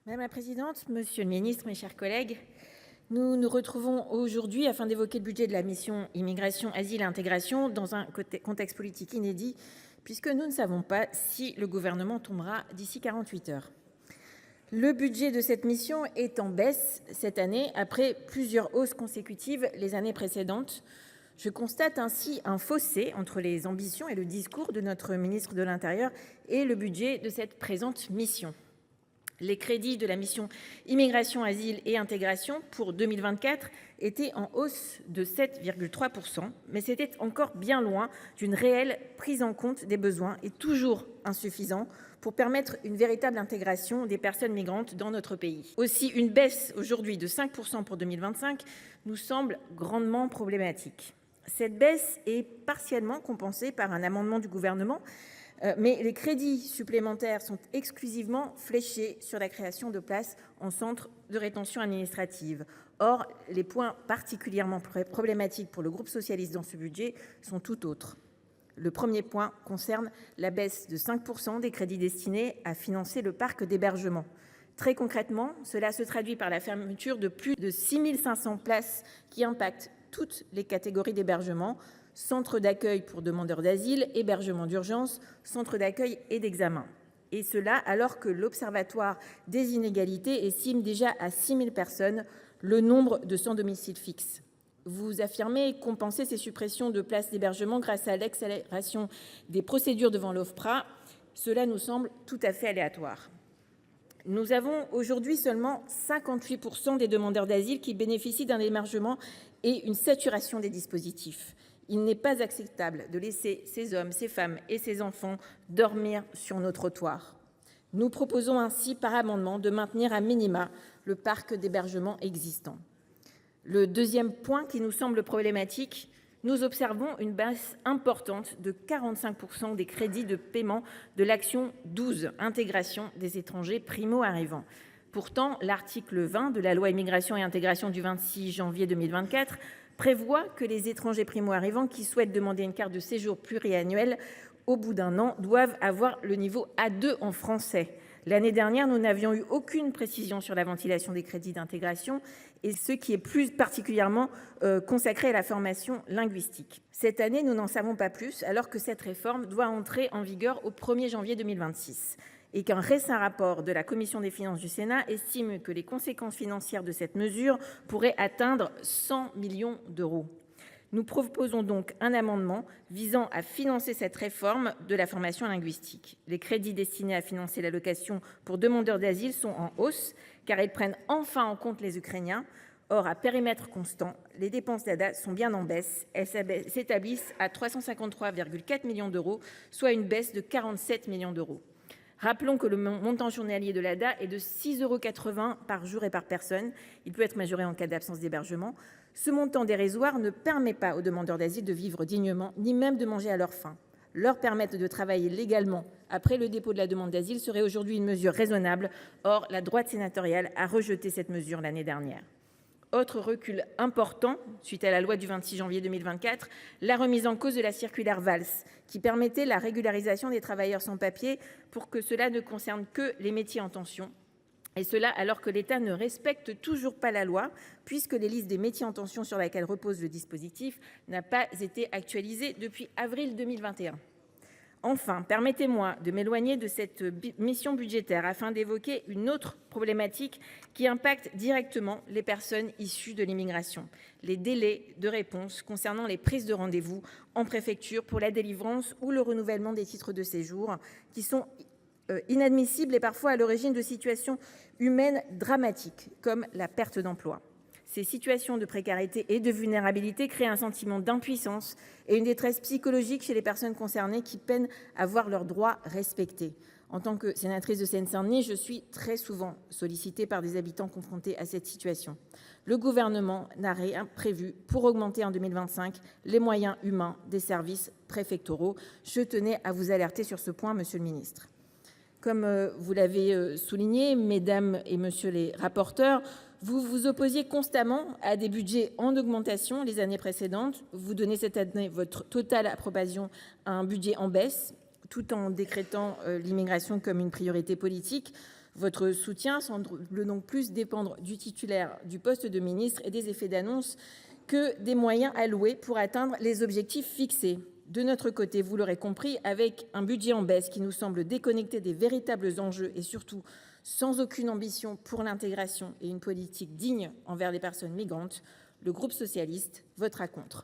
Madame la présidente, monsieur le ministre, mes chers collègues, nous nous retrouvons aujourd'hui afin d'évoquer le budget de la mission « Immigration, asile et intégration » dans un contexte politique inédit, puisque nous ne savons pas si le gouvernement tombera d'ici 48 heures. Le budget de cette mission est en baisse cette année, après plusieurs hausses consécutives les années précédentes. Je constate ainsi un fossé entre les ambitions et le discours de notre ministre de l'Intérieur et le budget de cette présente mission. Les crédits de la mission « Immigration, asile et intégration » pour 2024 étaient en hausse de 7,3 %, mais c'était encore bien loin d'une réelle prise en compte des besoins et toujours insuffisant pour permettre une véritable intégration des personnes migrantes dans notre pays. Aussi, une baisse aujourd'hui de 5 % pour 2025 nous semble grandement problématique. Cette baisse est partiellement compensée par un amendement du Gouvernement, mais les crédits supplémentaires sont exclusivement fléchés sur la création de places en centre de rétention administrative. Or, les points particulièrement problématiques pour le groupe socialiste dans ce budget sont tout autres. Le premier point concerne la baisse de 5 % des crédits destinés à financer le parc d'hébergement. Très concrètement, cela se traduit par la fermeture de plus de 6 500 places qui impactent toutes les catégories d'hébergement: centres d'accueil pour demandeurs d'asile, hébergement d'urgence, centres d'accueil et d'examen. Et cela alors que l'Observatoire des inégalités estime déjà à 6 000 personnes le nombre de sans domicile fixe. Vous affirmez compenser ces suppressions de places d'hébergement grâce à l'accélération des procédures devant l'Ofpra. Cela nous semble tout à fait aléatoire. Nous avons aujourd'hui seulement 58 % des demandeurs d'asile qui bénéficient d'un hébergement et une saturation des dispositifs. Il n'est pas acceptable de laisser ces hommes, ces femmes et ces enfants dormir sur nos trottoirs. Nous proposons ainsi par amendement de maintenir le parc d'hébergement existant. Le deuxième point qui nous semble problématique: nous observons une baisse importante de 45 % des crédits de paiement de l'action 12, Intégration des étrangers primo arrivants. Pourtant, l'article 20 de la loi Immigration et intégration du 26 janvier 2024 prévoit que les étrangers primo arrivants qui souhaitent demander une carte de séjour pluriannuelle au bout d'un an doivent avoir le niveau A2 en français. L'année dernière, nous n'avions eu aucune précision sur la ventilation des crédits d'intégration, ce qui est plus particulièrement consacré à la formation linguistique. Cette année, nous n'en savons pas plus, alors que cette réforme doit entrer en vigueur au 1 janvier 2026 et qu'un récent rapport de la commission des finances du Sénat estime que les conséquences financières de cette mesure pourraient atteindre 100 millions d'euros. Nous proposons donc un amendement visant à financer cette réforme de la formation linguistique. Les crédits destinés à financer l'allocation pour demandeurs d'asile sont en hausse, car ils prennent enfin en compte les Ukrainiens. Or, à périmètre constant, les dépenses d'ADA sont bien en baisse. Elles s'établissent à 353,4 millions d'euros, soit une baisse de 47 millions d'euros. Rappelons que le montant journalier de l'ADA est de 6,80 € par jour et par personne. Il peut être majoré en cas d'absence d'hébergement. Ce montant dérisoire ne permet pas aux demandeurs d'asile de vivre dignement, ni même de manger à leur faim. Leur permettre de travailler légalement après le dépôt de la demande d'asile serait aujourd'hui une mesure raisonnable. Or, la droite sénatoriale a rejeté cette mesure l'année dernière. Autre recul important, suite à la loi du 26 janvier 2024, la remise en cause de la circulaire Valls, qui permettait la régularisation des travailleurs sans papier pour que cela ne concerne que les métiers en tension. Et cela alors que l'État ne respecte toujours pas la loi, puisque les listes des métiers en tension sur lesquels repose le dispositif n'ont pas été actualisées depuis avril 2021. Enfin, permettez moi de m'éloigner de cette mission budgétaire afin d'évoquer une autre problématique qui impacte directement les personnes issues de l'immigration: les délais de réponse concernant les prises de rendez vous en préfecture pour la délivrance ou le renouvellement des titres de séjour, qui sont inadmissibles et parfois à l'origine de situations humaines dramatiques comme la perte d'emploi. Ces situations de précarité et de vulnérabilité créent un sentiment d'impuissance et une détresse psychologique chez les personnes concernées, qui peinent à voir leurs droits respectés. En tant que sénatrice de Seine-Saint-Denis, je suis très souvent sollicitée par des habitants confrontés à cette situation. Le Gouvernement n'a rien prévu pour augmenter en 2025 les moyens humains des services préfectoraux. Je tenais à vous alerter sur ce point, monsieur le ministre. Comme vous l'avez souligné, mesdames et messieurs les rapporteurs, vous vous opposiez constamment à des budgets en augmentation les années précédentes. Vous donnez cette année votre totale approbation à un budget en baisse, tout en décrétant l'immigration comme une priorité politique. Votre soutien semble donc plus dépendre du titulaire du poste de ministre et des effets d'annonce que des moyens alloués pour atteindre les objectifs fixés. De notre côté, vous l'aurez compris, avec un budget en baisse qui nous semble déconnecté des véritables enjeux et surtout sans aucune ambition pour l'intégration et une politique digne envers les personnes migrantes, le groupe socialiste votera contre.